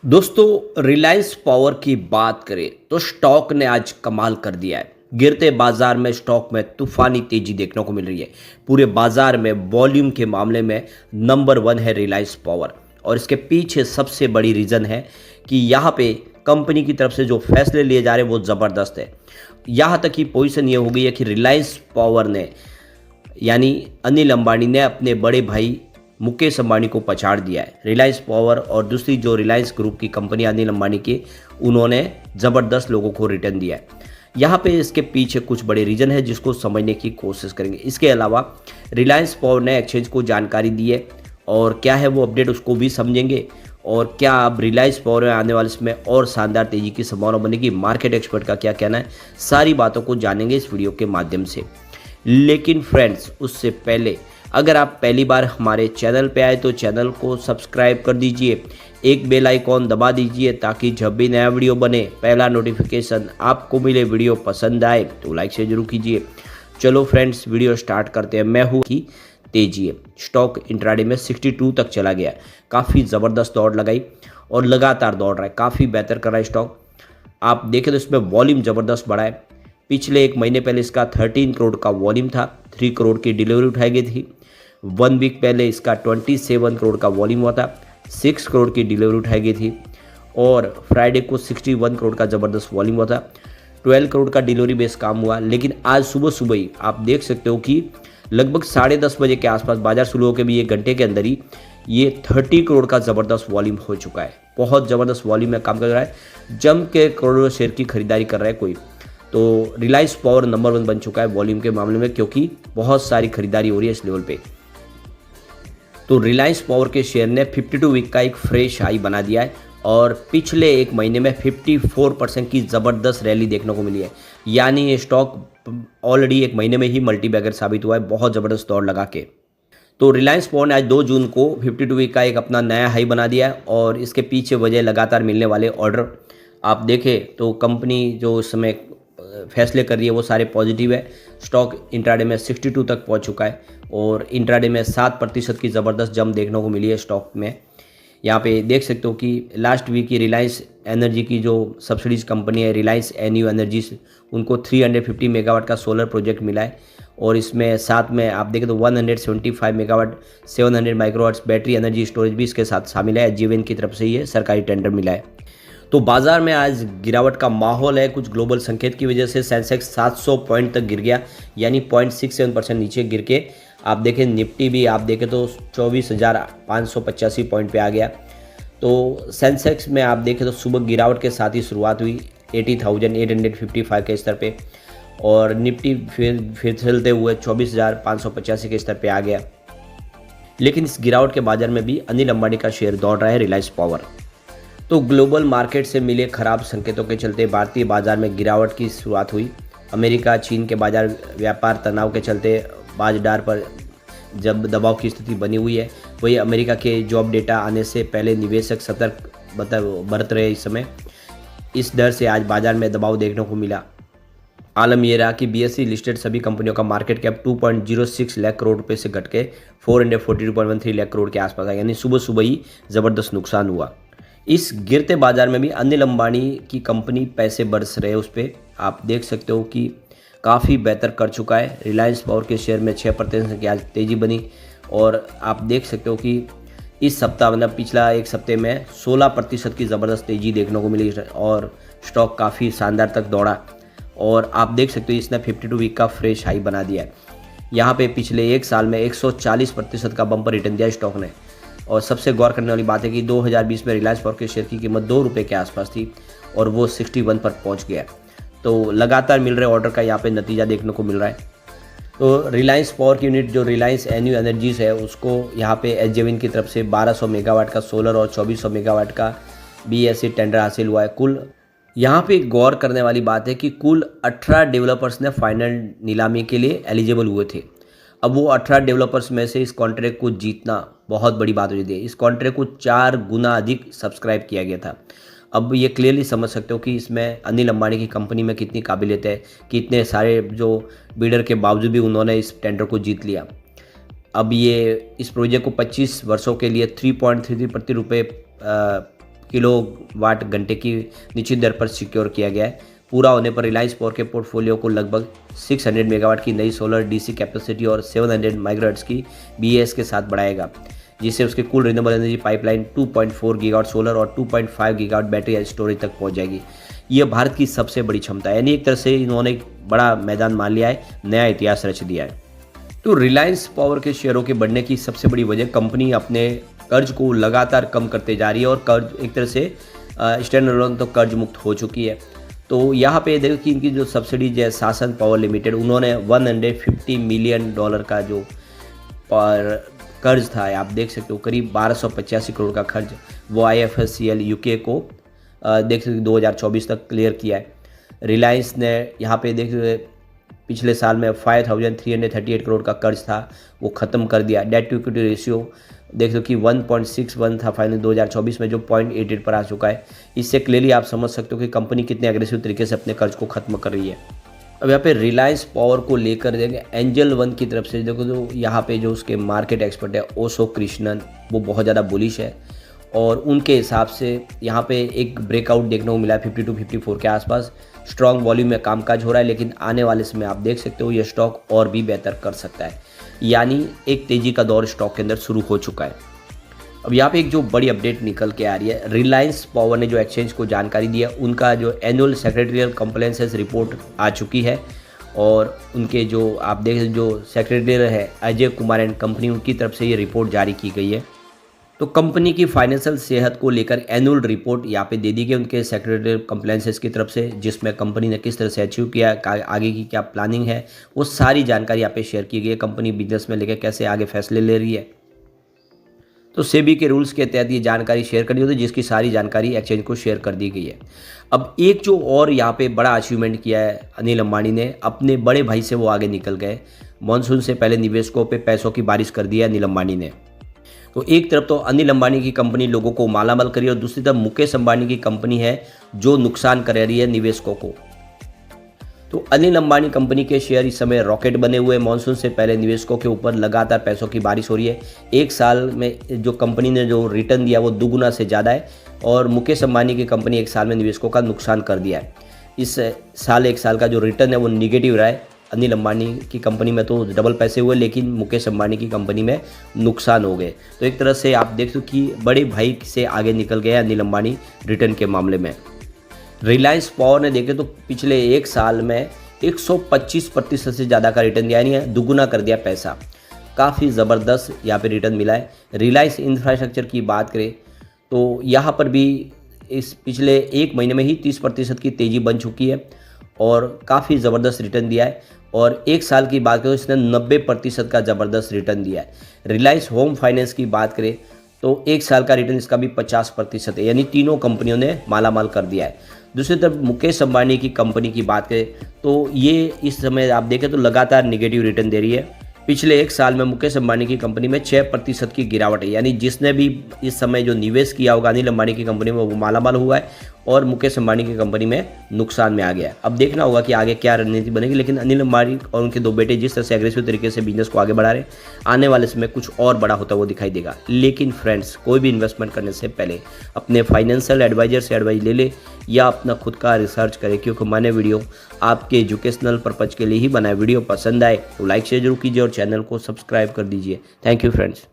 दोस्तों, रिलायंस पावर की बात करें तो स्टॉक ने आज कमाल कर दिया है। गिरते बाजार में स्टॉक में तूफानी तेजी देखने को मिल रही है। पूरे बाजार में वॉल्यूम के मामले में नंबर वन है रिलायंस पावर। और इसके पीछे सबसे बड़ी रीज़न है कि यहाँ पे कंपनी की तरफ से जो फैसले लिए जा रहे हैं वो ज़बरदस्त है। यहाँ तक की पोजीशन ये हो गई है कि रिलायंस पावर ने यानी अनिल अंबानी ने अपने बड़े भाई मुकेश अंबानी को पछाड़ दिया है। रिलायंस पावर और दूसरी जो रिलायंस ग्रुप की कंपनी अनिल अंबानी की, उन्होंने ज़बरदस्त लोगों को रिटर्न दिया है। यहाँ पे इसके पीछे कुछ बड़े रीज़न है जिसको समझने की कोशिश करेंगे। इसके अलावा रिलायंस पावर ने एक्सचेंज को जानकारी दी है और क्या है वो अपडेट, उसको भी समझेंगे। और क्या अब रिलायंस पावर में आने वाले समय और शानदार तेजी की संभावना बनेगी, मार्केट एक्सपर्ट का क्या कहना है, सारी बातों को जानेंगे इस वीडियो के माध्यम से। लेकिन फ्रेंड्स, उससे पहले अगर आप पहली बार हमारे चैनल पे आए तो चैनल को सब्सक्राइब कर दीजिए, एक बेल आइकॉन दबा दीजिए ताकि जब भी नया वीडियो बने पहला नोटिफिकेशन आपको मिले। वीडियो पसंद आए तो लाइक से जरूर कीजिए। चलो फ्रेंड्स, वीडियो स्टार्ट करते हैं। मैं हूँ कि तेजी है। स्टॉक इंट्राडे में 62 तक चला गया, काफ़ी ज़बरदस्त दौड़ लगाई और लगातार दौड़ रहा है, काफ़ी बेहतर कर रहा है स्टॉक। आप देखें तो इसमें वॉल्यूम ज़बरदस्त बढ़ा है। पिछले एक महीने पहले इसका 13 करोड़ का वॉल्यूम था, 3 करोड़ की डिलीवरी उठाई गई थी। 1 वीक पहले इसका 27 करोड़ का वॉल्यूम हुआ था, 6 करोड़ की डिलीवरी उठाई गई थी। और फ्राइडे को 61 करोड़ का ज़बरदस्त वॉल्यूम हुआ था, 12 करोड़ का डिलीवरी बेस काम हुआ। लेकिन आज सुबह सुबह ही आप देख सकते हो कि लगभग 10:30 बजे के आसपास, बाजार शुरू होकर भी 1 घंटे के अंदर ही ये 30 करोड़ का ज़बरदस्त वॉल्यूम हो चुका है। बहुत ज़बरदस्त वॉल्यूम में काम कर रहा है, जम के करोड़ों शेयर की खरीदारी कर रहा है कोई। तो रिलायंस पावर नंबर 1 बन चुका है वॉल्यूम के मामले में, क्योंकि बहुत सारी खरीदारी हो रही है इस लेवल पे। तो रिलायंस पावर के शेयर ने 52 वीक का एक फ्रेश हाई बना दिया है और पिछले एक महीने में 54% की ज़बरदस्त रैली देखने को मिली है। यानी ये स्टॉक ऑलरेडी एक महीने में ही मल्टीबैगर साबित हुआ है, बहुत ज़बरदस्त दौड़ लगा के। तो रिलायंस पावर ने आज 2 जून को 52 वीक का एक अपना नया हाई बना दिया है और इसके पीछे वजह लगातार मिलने वाले ऑर्डर। आप देखें तो कंपनी जो इस समय फैसले कर रही है वो सारे पॉजिटिव है। स्टॉक इंट्राडे में 62 तक पहुंच चुका है और इंट्राडे में 7% की ज़बरदस्त जंप देखने को मिली है स्टॉक में। यहाँ पे देख सकते हो कि लास्ट वीक की रिलायंस एनर्जी की जो सब्सिडीज कंपनी है रिलायंस एन्यू एनर्जीज, उनको 350 मेगावाट का सोलर प्रोजेक्ट मिला है। और इसमें साथ में आप देखें तो 175 megawatt 700 microwatts battery energy storage भी इसके साथ शामिल है। एचजीवीएन की तरफ से ये सरकारी टेंडर मिला है। तो बाजार में आज गिरावट का माहौल है। कुछ ग्लोबल संकेत की वजह से सेंसेक्स 700 पॉइंट तक गिर गया, यानी 0.67% नीचे गिर के आप देखें निफ्टी भी आप देखें तो 24,585 पॉइंट पे आ गया। तो सेंसेक्स में आप देखें तो सुबह गिरावट के साथ ही शुरुआत हुई 80,855 के स्तर पे और निफ्टी फिर चलते हुए 24,585 के स्तर पे आ गया। लेकिन इस गिरावट के बाजार में भी अनिल अंबानी का शेयर दौड़ रहा है रिलायंस पावर। तो ग्लोबल मार्केट से मिले खराब संकेतों के चलते भारतीय बाजार में गिरावट की शुरुआत हुई। अमेरिका चीन के बाजार व्यापार तनाव के चलते बाजार पर जब दबाव की स्थिति बनी हुई है, वही अमेरिका के जॉब डेटा आने से पहले निवेशक सतर्क बरत रहे इस समय। इस डर से आज बाजार में दबाव देखने को मिला। आलम यह रहा कि बीएसई लिस्टेड सभी कंपनियों का मार्केट कैप 2.06 लाख करोड़ रुपए से घट के 442.13 लाख करोड़ के आसपास आया, यानी सुबह सुबह ही ज़बरदस्त नुकसान हुआ। इस गिरते बाजार में भी अनिल अंबानी की कंपनी पैसे बरस रहे हैं उस पर। आप देख सकते हो कि काफ़ी बेहतर कर चुका है। रिलायंस पावर के शेयर में 6% की आज तेज़ी बनी और आप देख सकते हो कि इस सप्ताह मतलब पिछला एक सप्ताह में 16% की ज़बरदस्त तेज़ी देखने को मिली और स्टॉक काफ़ी शानदार तक दौड़ा। और आप देख सकते हो इसने 52 वीक का फ्रेश हाई बना दिया है। यहाँ पे पिछले एक साल में 140% का बम्पर रिटर्न दिया स्टॉक ने। और सबसे गौर करने वाली बात है कि 2020 में रिलायंस पावर के शेयर की कीमत 2 रुपये के आसपास थी और वो 61 पर पहुंच गया। तो लगातार मिल रहे ऑर्डर का यहाँ पे नतीजा देखने को मिल रहा है। तो रिलायंस पावर की यूनिट जो रिलायंस एन्यू एनर्जीज है, उसको यहाँ पे एचजीवीएन की तरफ से 1200 मेगावाट का सोलर और 2400 मेगावाट का बीएससी टेंडर हासिल हुआ है। कुल यहाँ पे गौर करने वाली बात है कि कुल 18 डेवलपर्स ने फाइनल नीलामी के लिए एलिजिबल हुए थे। अब वो 18 डेवलपर्स में से इस कॉन्ट्रैक्ट को जीतना बहुत बड़ी बात हो जाती है। इस कॉन्ट्रैक्ट को 4 गुना अधिक सब्सक्राइब किया गया था। अब ये क्लियरली समझ सकते हो कि इसमें अनिल अंबानी की कंपनी में कितनी काबिलियत है कि इतने सारे जो बिडर के बावजूद भी उन्होंने इस टेंडर को जीत लिया। अब ये इस प्रोजेक्ट को 25 वर्षों के लिए 3.33 प्रति रुपये किलोवाट घंटे की निश्चित दर पर सिक्योर किया गया है। पूरा होने पर रिलायंस पावर के पोर्टफोलियो को लगभग 600 मेगावाट की नई सोलर डीसी कैपेसिटी और 700 मेगाहर्ट्ज की बीएस के साथ बढ़ाएगा, जिससे उसके कुल renewable energy pipeline 2.4 gigawatt solar और 2.5 गीगावाट बैटरी स्टोरेज तक पहुंच जाएगी। यह भारत की सबसे बड़ी क्षमता है, यानी एक तरह से इन्होंने एक बड़ा मैदान मान लिया है, नया इतिहास रच दिया है। तो रिलायंस पावर के शेयरों के बढ़ने की सबसे बड़ी वजह कंपनी अपने कर्ज को लगातार कम करते जा रही है और कर्ज एक तरह से स्टैंड अलोन तो कर्ज मुक्त हो चुकी है। तो यहाँ पे देखो कि इनकी जो सब्सिडीज है शासन पावर लिमिटेड, उन्होंने $150 मिलियन का जो कर्ज था, आप देख सकते हो करीब 1285 करोड़ का खर्च वो IFSCL यूके को देख सकते 2024 तक क्लियर किया है। रिलायंस ने यहाँ पे देख पिछले साल में 5338 करोड़ का कर्ज था वो ख़त्म कर दिया। डेट टू इक्विटी रेशियो देख लो कि 1.61 था फाइनल 2024 में, जो 0.88 पर आ चुका है। इससे क्लियरली आप समझ सकते हो कि कंपनी कितने एग्रेसिव तरीके से अपने कर्ज को खत्म कर रही है। अब यहाँ पे रिलायंस पावर को लेकर देखें एंजल वन की तरफ से देखो तो यहाँ पे जो उसके मार्केट एक्सपर्ट है ओशो कृष्णन, वो बहुत ज़्यादा बुलिश है और उनके हिसाब से यहाँ पे एक ब्रेकआउट देखने को मिला है 52 54 के आसपास। स्ट्रॉन्ग वॉल्यूम में कामकाज हो रहा है, लेकिन आने वाले समय आप देख सकते हो ये स्टॉक और भी बेहतर कर सकता है, यानी एक तेज़ी का दौर स्टॉक के अंदर शुरू हो चुका है। अब यहाँ पे एक जो बड़ी अपडेट निकल के आ रही है, रिलायंस पावर ने जो एक्सचेंज को जानकारी दी है, उनका जो एनुअल सेक्रेटरियल कंप्लायंसेस रिपोर्ट आ चुकी है और उनके जो आप देख जो सेक्रेटरी है अजय कुमार एंड कंपनी, उनकी तरफ से ये रिपोर्ट जारी की गई है। तो कंपनी की फाइनेंशियल सेहत को लेकर एनुअल रिपोर्ट यहाँ पे दे दी गई उनके सेक्रेटरी कंप्लायंसेस की तरफ से, जिसमें कंपनी ने किस तरह से अचीव किया, आगे की क्या प्लानिंग है, वो सारी जानकारी यहाँ पे शेयर की गई है। कंपनी बिजनेस में लेकर कैसे आगे फैसले ले रही है, तो सेबी के रूल्स के तहत ये जानकारी शेयर करनी होती है, जिसकी सारी जानकारी एक्सचेंज को शेयर कर दी गई है। अब एक जो और यहाँ पे बड़ा अचीवमेंट किया है अनिल अंबानी ने, अपने बड़े भाई से वो आगे निकल गए। मॉनसून से पहले निवेशकों पे पैसों की बारिश कर दी है अनिल अंबानी ने। तो एक तरफ तो अनिल अंबानी की कंपनी लोगों को मालामाल करी और दूसरी तरफ मुकेश अंबानी की कंपनी है जो नुकसान कर रही है निवेशकों को। तो अनिल अंबानी कंपनी के शेयर इस समय रॉकेट बने हुए, मॉनसून से पहले निवेशकों के ऊपर लगातार पैसों की बारिश हो रही है। एक साल में जो कंपनी ने जो रिटर्न दिया वो दुगुना से ज़्यादा है और मुकेश अंबानी की कंपनी एक साल में निवेशकों का नुकसान कर दिया है। इस साल एक साल का जो रिटर्न है वो निगेटिव रहा है। अनिल अंबानी की कंपनी में तो डबल पैसे हुए, लेकिन मुकेश अंबानी की कंपनी में नुकसान हो गए। तो एक तरह से आप देख सकते कि बड़े भाई से आगे निकल गए अनिल अंबानी रिटर्न के मामले में। रिलायंस पावर ने देखे तो पिछले एक साल में 125% से ज़्यादा का रिटर्न दिया, यानी दुगुना कर दिया पैसा। काफ़ी ज़बरदस्त यहाँ पे रिटर्न मिला है। रिलायंस इंफ्रास्ट्रक्चर की बात करें तो यहाँ पर भी इस पिछले एक महीने में ही 30% की तेज़ी बन चुकी है और काफ़ी ज़बरदस्त रिटर्न दिया है। और एक साल की बात करें तो इसने 90% का ज़बरदस्त रिटर्न दिया है। रिलायंस होम फाइनेंस की बात करें तो एक साल का रिटर्न इसका भी 50% है, यानी तीनों कंपनियों ने मालामाल कर दिया है। दूसरी तरफ मुकेश अंबानी की कंपनी की बात करें तो ये इस समय आप देखें तो लगातार निगेटिव रिटर्न दे रही है। पिछले एक साल में मुकेश अंबानी की कंपनी में 6% की गिरावट है, यानी जिसने भी इस समय जो निवेश किया होगा अनिल अंबानी की कंपनी में वो मालामाल हुआ है और मुकेश अंबानी की कंपनी में नुकसान में आ गया है। अब देखना होगा कि आगे क्या रणनीति बनेगी, लेकिन अनिल अंबानी और उनके दो बेटे जिस तरह से एग्रेसिव तरीके से बिजनेस को आगे बढ़ा रहे हैं, आने वाले समय कुछ और बड़ा होता वो दिखाई देगा। लेकिन फ्रेंड्स, कोई भी इन्वेस्टमेंट करने से पहले अपने फाइनेंशियल एडवाइजर से एडवाइस ले ले या अपना खुद का रिसर्च करें, क्योंकि मैंने वीडियो आपके एजुकेशनल पर्पज़ के लिए ही बनाया। वीडियो पसंद आए तो लाइक शेयर जरूर कीजिए और चैनल को सब्सक्राइब कर दीजिए। Thank you friends.